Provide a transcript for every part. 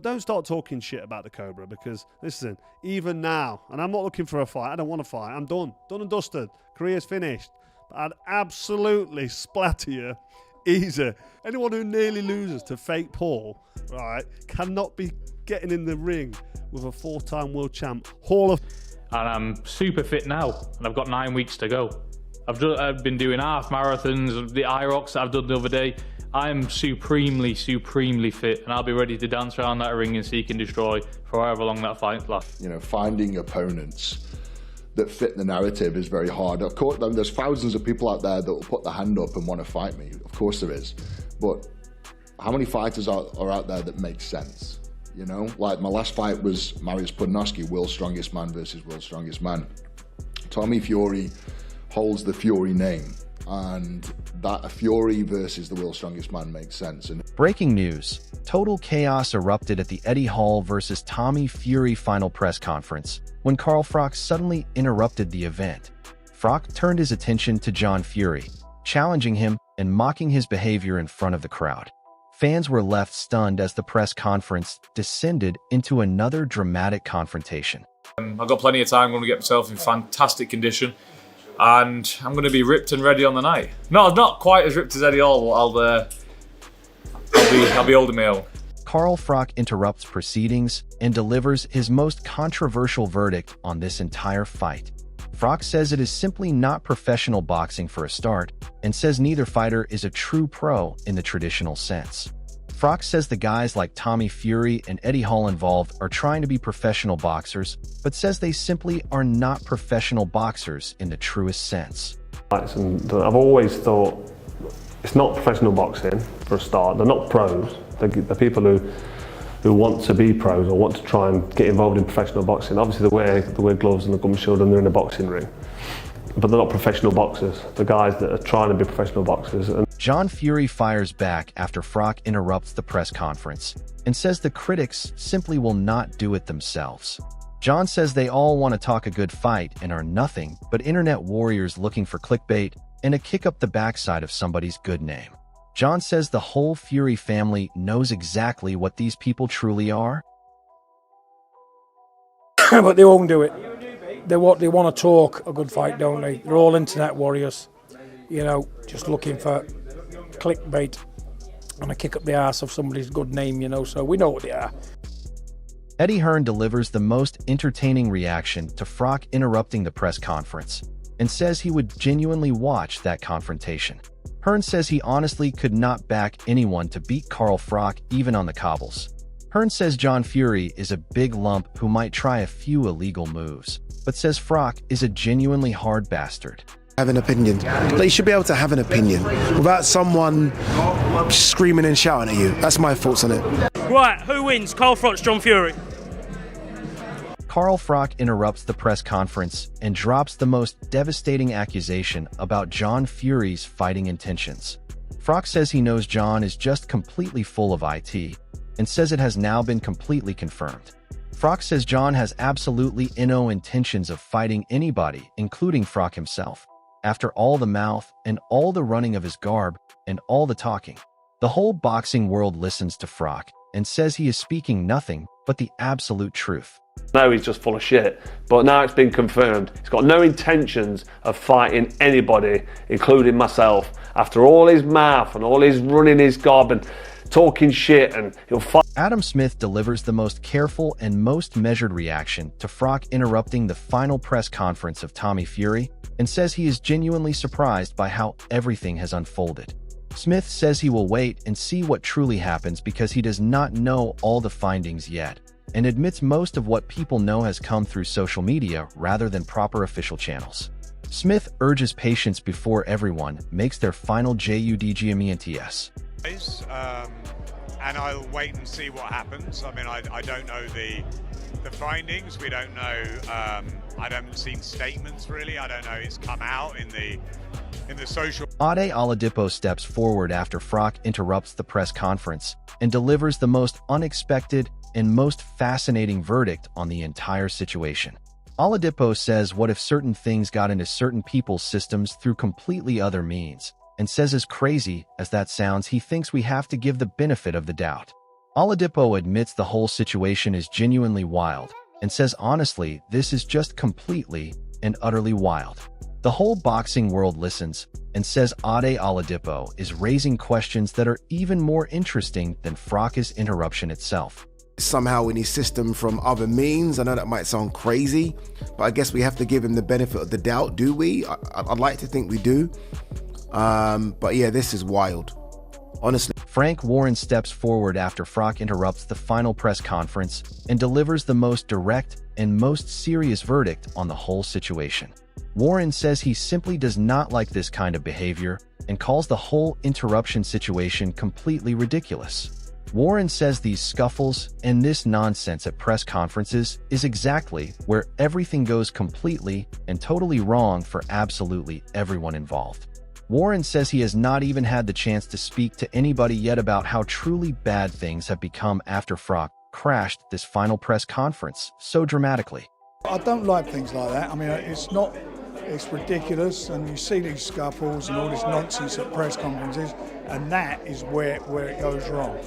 Don't start talking shit about the Cobra, because, listen, even now, and I'm not looking for a fight, I don't want to fight, I'm done and dusted, career's finished, but I'd absolutely splatter you easy. Anyone who nearly loses to fake Paul, right, cannot be getting in the ring with a 4-time world champ, Hall of... And I'm super fit now, and I've got 9 weeks to go. I've been doing half marathons, the IROCs that I've done the other day. I'm supremely fit, and I'll be ready to dance around that ring and seek and destroy for however long that fight lasts. You know, finding opponents that fit the narrative is very hard. Of course, there's thousands of people out there that will put their hand up and want to fight me. Of course there is. But how many fighters are out there that make sense? You know, like my last fight was Marius Podnoski, world's strongest man versus world's strongest man. Tommy Fury holds the Fury name, and that a Fury versus the world's strongest man makes sense. And breaking news: total chaos erupted at the Eddie Hall versus Tommy Fury final press conference when Carl Froch suddenly interrupted the event. Froch turned his attention to John Fury, challenging him and mocking his behavior in front of the crowd. Fans were left stunned as the press conference descended into another dramatic confrontation. I've got plenty of time. I'm going to get myself in fantastic condition, and I'm going to be ripped and ready on the night. No, I'm not quite as ripped as Eddie Hall, but I'll be holding my own. Carl Froch interrupts proceedings and delivers his most controversial verdict on this entire fight. Froch says it is simply not professional boxing for a start, and says neither fighter is a true pro in the traditional sense. Froch says the guys like Tommy Fury and Eddie Hall involved are trying to be professional boxers, but says they simply are not professional boxers in the truest sense. And I've always thought it's not professional boxing for a start. They're not pros. They're people who want to be pros or want to try and get involved in professional boxing. Obviously they wear gloves and the gum shield and they're in a boxing ring. But they're not professional boxers. The guys that are trying to be professional boxers. John Fury fires back after Froch interrupts the press conference and says the critics simply will not do it themselves. John says they all want to talk a good fight and are nothing but internet warriors looking for clickbait and a kick up the backside of somebody's good name. John says the whole Fury family knows exactly what these people truly are. But they won't do it. They want to talk a good fight, don't they? They're all internet warriors, you know, just looking for clickbait and a kick up the arse of somebody's good name, you know, so we know what they are. Eddie Hearn delivers the most entertaining reaction to Froch interrupting the press conference and says he would genuinely watch that confrontation. Hearn says he honestly could not back anyone to beat Carl Froch even on the cobbles. Hearn says John Fury is a big lump who might try a few illegal moves, but says Froch is a genuinely hard bastard. Have an opinion. Like, you should be able to have an opinion without someone screaming and shouting at you. That's my thoughts on it. Right, who wins? Carl Froch, John Fury? Carl Froch interrupts the press conference and drops the most devastating accusation about John Fury's fighting intentions. Froch says he knows John is just completely full of IT and says it has now been completely confirmed. Froch says John has absolutely no intentions of fighting anybody, including Froch himself. After all the mouth and all the running of his garb and all the talking, the whole boxing world listens to Froch and says he is speaking nothing but the absolute truth. No, he's just full of shit, but now it's been confirmed. He's got no intentions of fighting anybody, including myself. After all his mouth and all his running his gob and talking shit, and he'll fight. Adam Smith delivers the most careful and most measured reaction to Froch interrupting the final press conference of Tommy Fury and says he is genuinely surprised by how everything has unfolded. Smith says he will wait and see what truly happens because he does not know all the findings yet, and admits most of what people know has come through social media rather than proper official channels. Smith urges patience before everyone makes their final judgments. And I'll wait and see what happens. I mean, I don't know the findings. We don't know. I haven't seen statements really. I don't know. It's come out in the social. Ade Oladipo steps forward after Froch interrupts the press conference and delivers the most unexpected and most fascinating verdict on the entire situation. Oladipo says what if certain things got into certain people's systems through completely other means, and says as crazy as that sounds, he thinks we have to give the benefit of the doubt. Oladipo admits the whole situation is genuinely wild and says honestly, this is just completely and utterly wild. The whole boxing world listens and says Ade Oladipo is raising questions that are even more interesting than Froch's interruption itself. Somehow in his system from other means. I know that might sound crazy, but I guess we have to give him the benefit of the doubt, do we? I'd like to think we do. But yeah, this is wild. Honestly. Frank Warren steps forward after Froch interrupts the final press conference and delivers the most direct and most serious verdict on the whole situation. Warren says he simply does not like this kind of behavior and calls the whole interruption situation completely ridiculous. Warren says these scuffles and this nonsense at press conferences is exactly where everything goes completely and totally wrong for absolutely everyone involved. Warren says he has not even had the chance to speak to anybody yet about how truly bad things have become after Froch crashed this final press conference so dramatically. I don't like things like that. I mean, it's ridiculous, and you see these scuffles and all this nonsense at press conferences, and that is where it goes wrong.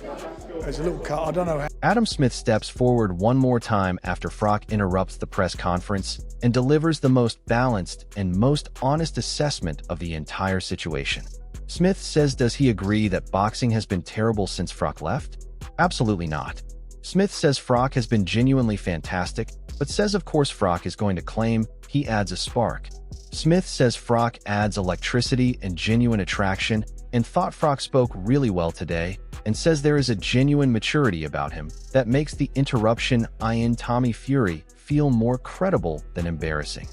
There's a little cut, I don't know how. Adam Smith steps forward one more time after Froch interrupts the press conference and delivers the most balanced and most honest assessment of the entire situation. Smith says does he agree that boxing has been terrible since Froch left? Absolutely not. Smith says Froch has been genuinely fantastic, but says of course Froch is going to claim he adds a spark. Smith says Froch adds electricity and genuine attraction and thought Froch spoke really well today and says there is a genuine maturity about him that makes the interruption in Tommy Fury feel more credible than embarrassing.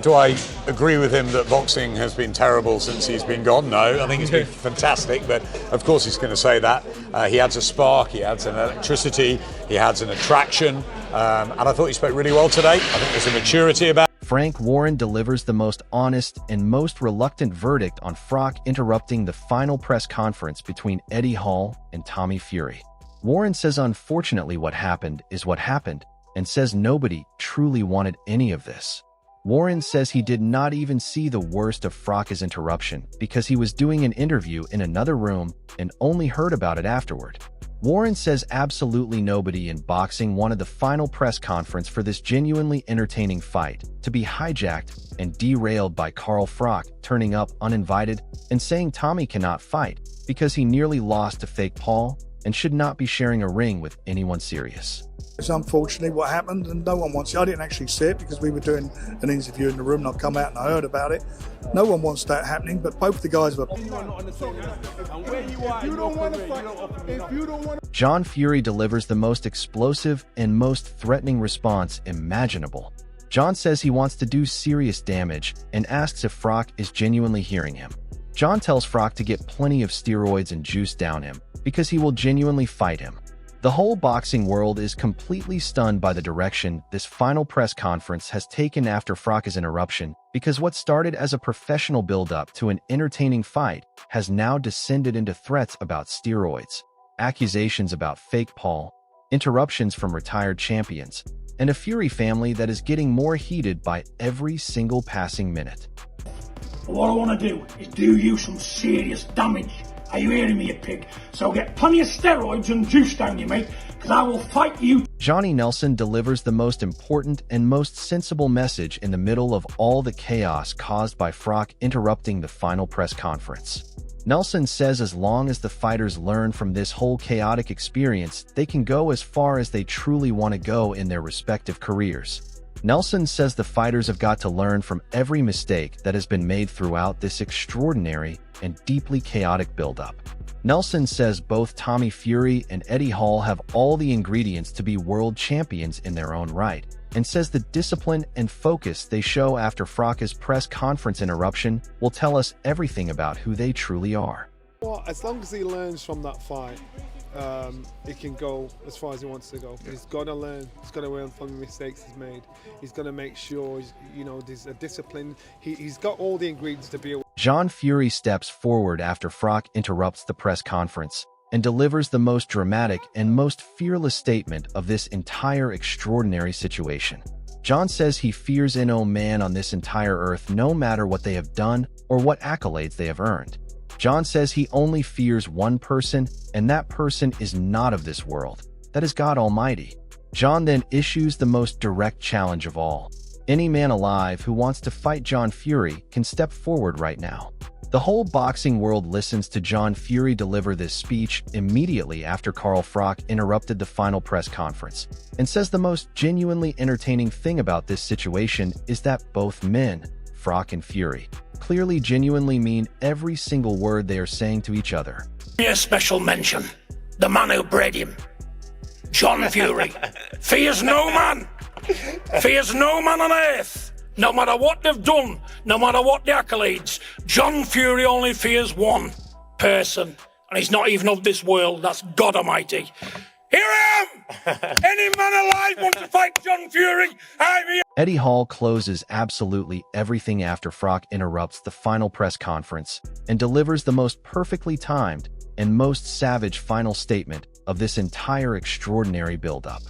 Do I agree with him that boxing has been terrible since he's been gone? No, I think it's been fantastic, but of course he's going to say that. He adds a spark, he adds an electricity, he adds an attraction, and I thought he spoke really well today. I think there's a maturity about it. Frank Warren delivers the most honest and most reluctant verdict on Froch interrupting the final press conference between Eddie Hall and Tommy Fury. Warren says unfortunately what happened is what happened and says nobody truly wanted any of this. Warren says he did not even see the worst of Froch's interruption because he was doing an interview in another room and only heard about it afterward. Warren says absolutely nobody in boxing wanted the final press conference for this genuinely entertaining fight to be hijacked and derailed by Carl Froch turning up uninvited and saying Tommy cannot fight because he nearly lost to Fake Paul and should not be sharing a ring with anyone serious. It's unfortunately what happened, and no one wants it. I didn't actually see it because we were doing an interview in the room and I come out and I heard about it. No one wants that happening, but both the guys were. John Fury delivers the most explosive and most threatening response imaginable. John says he wants to do serious damage and asks if Froch is genuinely hearing him. John tells Froch to get plenty of steroids and juice down him because he will genuinely fight him. The whole boxing world is completely stunned by the direction this final press conference has taken after Froch's interruption because what started as a professional build-up to an entertaining fight has now descended into threats about steroids, accusations about Fake Paul, interruptions from retired champions, and a Fury family that is getting more heated by every single passing minute. What I want to do is do you some serious damage. Are you hearing me, you pig? So get plenty of steroids and juice down you, mate, because I will fight you. Johnny Nelson delivers the most important and most sensible message in the middle of all the chaos caused by Froch interrupting the final press conference. Nelson says as long as the fighters learn from this whole chaotic experience, they can go as far as they truly want to go in their respective careers. Nelson says the fighters have got to learn from every mistake that has been made throughout this extraordinary and deeply chaotic buildup. Nelson says both Tommy Fury and Eddie Hall have all the ingredients to be world champions in their own right, and says the discipline and focus they show after Froch's press conference interruption will tell us everything about who they truly are. Well, as long as he learns from that fight, he can go as far as he wants to go. He's got to learn. He's got to learn from the mistakes he's made. He's got to make sure, there's a discipline. He's got all the ingredients to be able. John Fury steps forward after Froch interrupts the press conference and delivers the most dramatic and most fearless statement of this entire extraordinary situation. John says he fears no man on this entire earth no matter what they have done or what accolades they have earned. John says he only fears one person, and that person is not of this world. That is God Almighty. John then issues the most direct challenge of all. Any man alive who wants to fight John Fury can step forward right now. The whole boxing world listens to John Fury deliver this speech immediately after Carl Froch interrupted the final press conference, and says the most genuinely entertaining thing about this situation is that both men, Froch and Fury, clearly genuinely mean every single word they are saying to each other. A special mention, the man who bred him, John Fury, fears no man, fears no man on earth. No matter what they've done, no matter what the accolades, John Fury only fears one person, and he's not even of this world. That's God Almighty. Here I am! Any man alive want to fight John Fury? I'm here! Eddie Hall closes absolutely everything after Froch interrupts the final press conference and delivers the most perfectly timed and most savage final statement of this entire extraordinary build-up.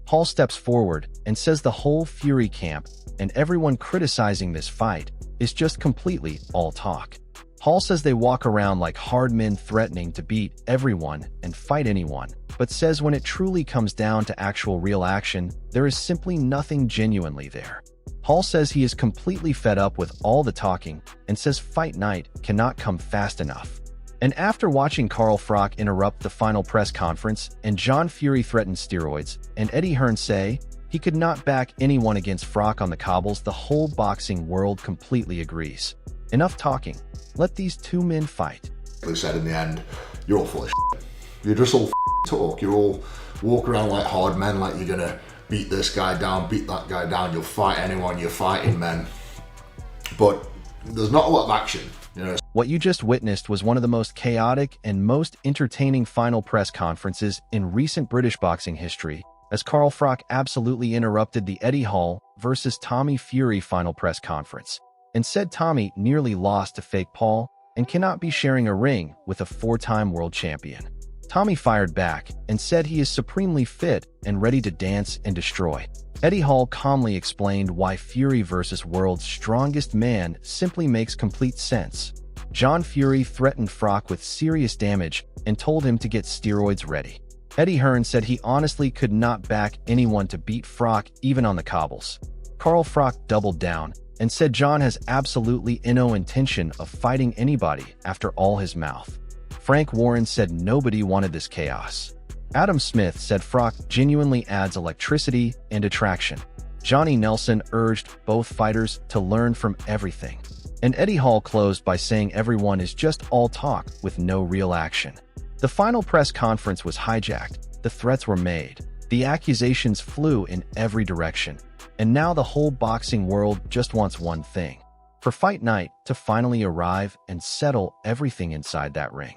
Hall steps forward and says the whole Fury camp and everyone criticizing this fight is just completely all talk. Hall says they walk around like hard men threatening to beat everyone and fight anyone, but says when it truly comes down to actual real action, there is simply nothing genuinely there. Hall says he is completely fed up with all the talking and says fight night cannot come fast enough. And after watching Carl Froch interrupt the final press conference and John Fury threaten steroids and Eddie Hearn say he could not back anyone against Froch on the cobbles, the whole boxing world completely agrees. Enough talking. Let these two men fight. They said in the end, you're all full of shit. You're just all talk. You're all walk around like hard men, like you're gonna beat this guy down, beat that guy down. You'll fight anyone. You're fighting men. But there's not a lot of action. You know. What you just witnessed was one of the most chaotic and most entertaining final press conferences in recent British boxing history, as Carl Froch absolutely interrupted the Eddie Hall versus Tommy Fury final press conference, and said Tommy nearly lost to Fake Paul and cannot be sharing a ring with a four-time world champion. Tommy fired back and said he is supremely fit and ready to dance and destroy. Eddie Hall calmly explained why Fury versus world's strongest man simply makes complete sense. John Fury threatened Froch with serious damage and told him to get steroids ready. Eddie Hearn said he honestly could not back anyone to beat Froch even on the cobbles. Carl Froch doubled down and said John has absolutely no intention of fighting anybody after all his mouth. Frank Warren said nobody wanted this chaos. Adam Smith said Froch genuinely adds electricity and attraction. Johnny Nelson urged both fighters to learn from everything. And Eddie Hall closed by saying everyone is just all talk with no real action. The final press conference was hijacked, the threats were made, the accusations flew in every direction, and now the whole boxing world just wants one thing: for Fight Night to finally arrive and settle everything inside that ring.